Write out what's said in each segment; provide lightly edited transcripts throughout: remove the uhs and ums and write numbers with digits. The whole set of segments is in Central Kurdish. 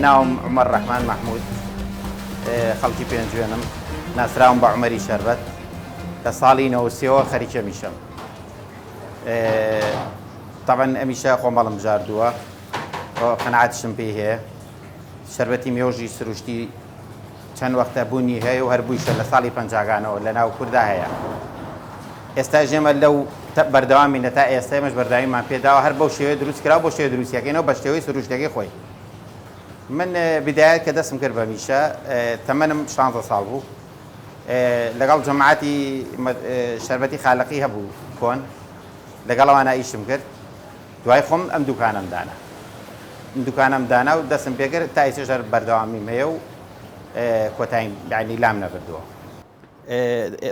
ناوم عمر ڕەحمان محمود خەڵکی پێنجوێنم ناسراوم بە عومەری شەربەت لە ساڵی 93 خەریکە میشەم طبعا ئەمیشە خۆمەڵم بژاردووە قەناعەتشم پێی هەیە شەربەتی مێوژی سروشتی چەند وەختە بوونی هەیە و هەربوویشە لە ساڵی پەنجاگانەوە لە ناو کووردا هەیە ئێستا ژێمە لەو بەردەوامینە تا ئێستا ئێمەش بەرداویمان پێداوە هەر بەو شێوەیە دروست کرا بۆ شێوە دروستیەکەینەوە بە شێوەی سروشتەکەی خۆی من بدایەت کە دەستم کرد بە میشە تەمەنم 16 ساڵ بوو لەگەڵ جەماعەتی شەربەتی خالقی هەبوو کۆن لەگەڵەوانە ئیشم کرد دوای خۆم ئەم دوکانم دانا و دەستم پێکرد تا ئێستاش بەردەوامیم هەیە و کۆتاییم یعنی لام نەبردووە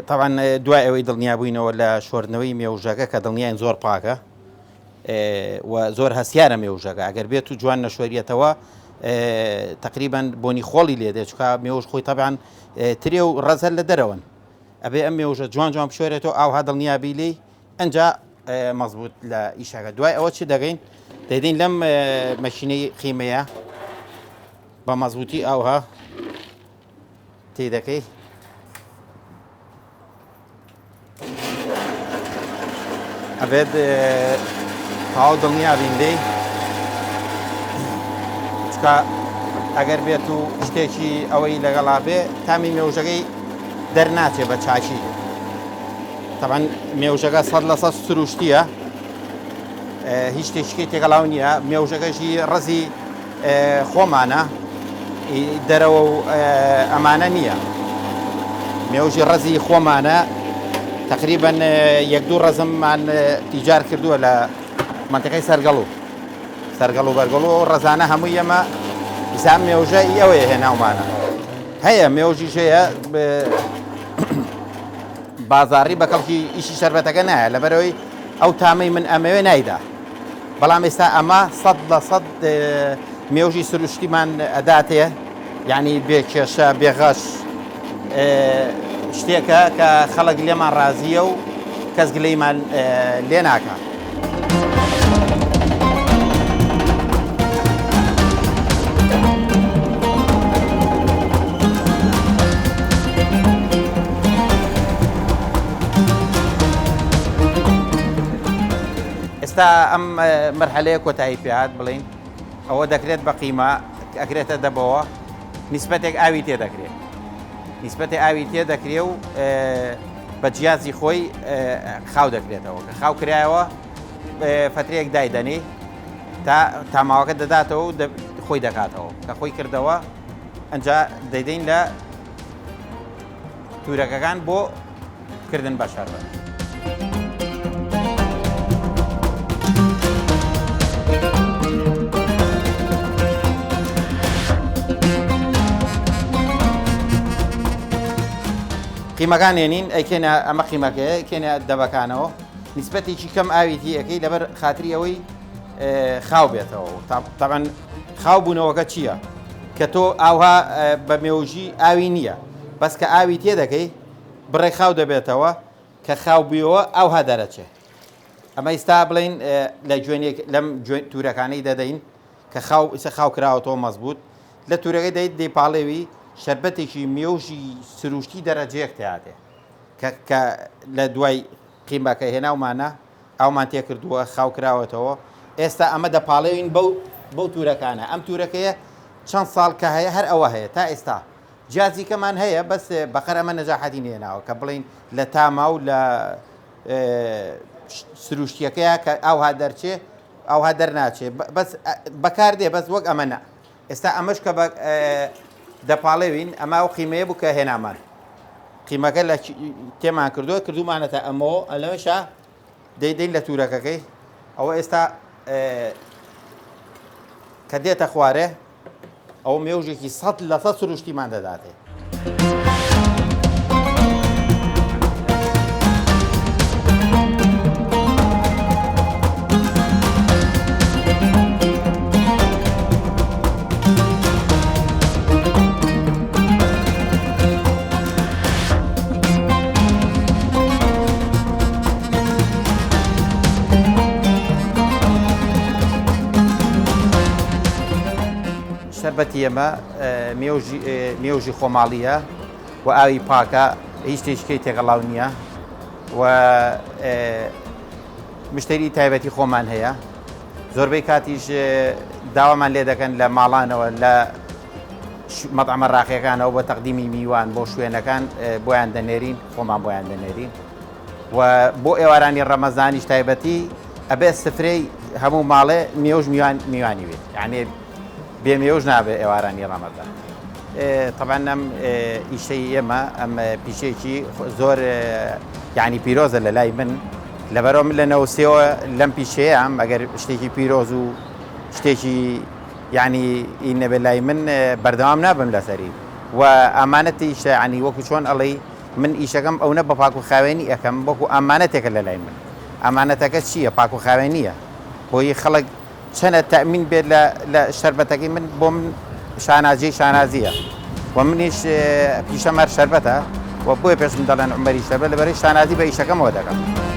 طبعا دوای ئەوەی دڵنیابووینەوە لە شۆردنەوەی مێوژەکە کە دڵنیایان زۆر پاکە و زۆر هەسیارە مێوژەکە ئەگەر بێت و جوان نەشۆریەتەوە تقریبا بۆنی خۆڵی لێ دێت چکە مێوژ خۆی طبعا ترێ و ڕەزەل لە دەرەوەن ئەبێ ئەم مێوژە جوان بشۆرێتەوە ئاوها دڵنیابی لێی ئەنجا مەزبوط لە ئیشەکە دوای ئەوە چی دەگەین دەیدین لەم مەشینەی قیمەیە بە مەزبوطی ئاوها تێدەکەی ئەبێت تاو دڵنیابین لێی چکە ئەگەر بێت و شتێکی ئەوەی لەگەڵا بێ تامی مێوژەکەی دەرناچێ بە چاچی طبعا مێوژەکە 100% سروشتیە هیچ شتێکی تێگەڵاو نییە مێوژەکەشی ڕزی خۆمانە دەرەوە و ئەمانە نییە مێوژی ڕزی خۆمانە تقریبا یەک دوو ڕزممان تیجار کردووە لە منتیقەی سەرگەڵ و بەرگەڵ و ڕزانە هەمووی ئەمە ئیسام مێوژەی ئەوەیە هێناومانە هەیە مێوژیش هەیە بازاڕی بە کەڵکی ئیشی شەربەتەکە نایە لەبەرەوەی ئەو تامەی من ئەمەوێ نایدا بەڵام ئێستا ئەمە 100% مێوژی سروشتیمان ئەداتێ یعنی بێکێشە بێغەش شتێکە کە خەڵک لێمان ڕازیە و کەس گلەیمان لێ ناکە ئێستا ئەم مەرحەلەیە کۆتایی پێهات بڵین ئەوە دەکرێت بە قیمە ئەکرێتە دەبەوە نیسبەتێک ئاوی تێدەکرێت نیسبەتی ئاوی تێدەکرێ و بە جیازی خۆی خاو دەکرێتەوە کە خاو کرایەوە فترەیەک دایدەنێ تا تاماوەکە دەداتەوە و خۆی دەکاتەوە کە خۆی کردەوە ئەنجا دەیدەین لە تورەکەکان بۆ کردن بە شەربەت قیمەکان هێنین ئەیکێنە ئەمە قیمەکەیە کێنە دەبەکانەوە نیسبەتێکی کەم ئاویتی ئەەکەی لەبەر خاتری ئەوەی خاو بێتەوە طبعا خاو بوونەوەکە چییە کە تۆ ئاوها بە مێوژی ئاوی نییە بەس کە ئاوی تێ دەکەی بڕێ خاو دەبێتەوە کە خاو بیەوە ئاوها دەرەچێ ئەمە ئێستا بڵین لە جوێنێک لەم تورەکانەی دەدەین کە خاو کراوەتەوە مەزبوط لە تورەکەی دەیت دەیپاڵێوی شەربەتێکی مێوژی سروشتی دەرەجەیەک تێهاتێ کە لە دوای قیمەکە هێناومانە ئەومان تێکردووە خاو کراوەتەوە ئێستا ئەمە دەپاڵێوین بەو تورەکانە ئەم تورەکەیە چەند ساڵ کە هەیە هەر ئەوە هەیە تا ئێستا جیازی کەمان هەیە بەس بەقەر ئەمە نەجاحەتی نێناوە کە بڵین لە تاما و لە سروشتیەکەیە کە ئەوها دەرچێ ئەوها دەرناچێ بەس بەکار دێ بەس وەک ئەمەنە ئێستا ئەمەش کە دەپاڵێوین ئەمە و قیمەیە بوو کە هێنامان قیمەکە لە تێمان کردومانەتە ئەمەوە ئەلەوەشە دەیدەین لە تورەکەکەی ئەوە ئێستا کە دێتە خوارێ ئەو مێوژێکی 100% سروشتیمان دەداتێ بەتیێمە مێوژی خۆماڵیە و ئاوی پاکە هیچ شتێکی تێگەڵاو نییە و مشتری تایبەتی خۆمان هەیە زۆربەی کاتیش داوامان لێ دەکەن لە ماڵانەوە لە مەطعمە ڕاقیەکانەوە بە تەقدیمی میوان بۆ شوێنەکان بۆیان دەنێرین خۆمان بۆیان دەنێرین و بۆ ئێوارانی ڕەمەزانیش تایبەتی ئەبێ سفرەی هەموو ماڵێ مێوژ میوانی بێت یعنی بێ مێوژ نابێت ئێوارانی ڕەمەزان طبعا ئەم ئیشەی ئێمە ئەم پیشێکی زۆر یعنی پیرۆزە لە لای من لەبەرەوە من لە نەوسێەوە لەم پیشەیە ئەم ئەگەر شتێکی پیرۆز و شتێکی یعنی ئینەبێ لای من بەردەوام نابم لەسەری و ئامانەتیشە عنی وەکو چۆن ئەڵێ من ئیشەکەم ئەو نە بە پاک و خاوێنی ئەەکەم وەکو ئامانەتێکە لە لای من ئامانەتەکە چییە پاک و خاوێنیە بۆی خەڵک چەنە تەمین بێت لە شەربەتەکەی من بۆ من شانازیە و منیش پیشەمەر شەربەتە و بۆیە پێشم دەڵێن عومەری شەربەت لەبەرەی شانازی بە ئیشەکەمەوە دەکەم.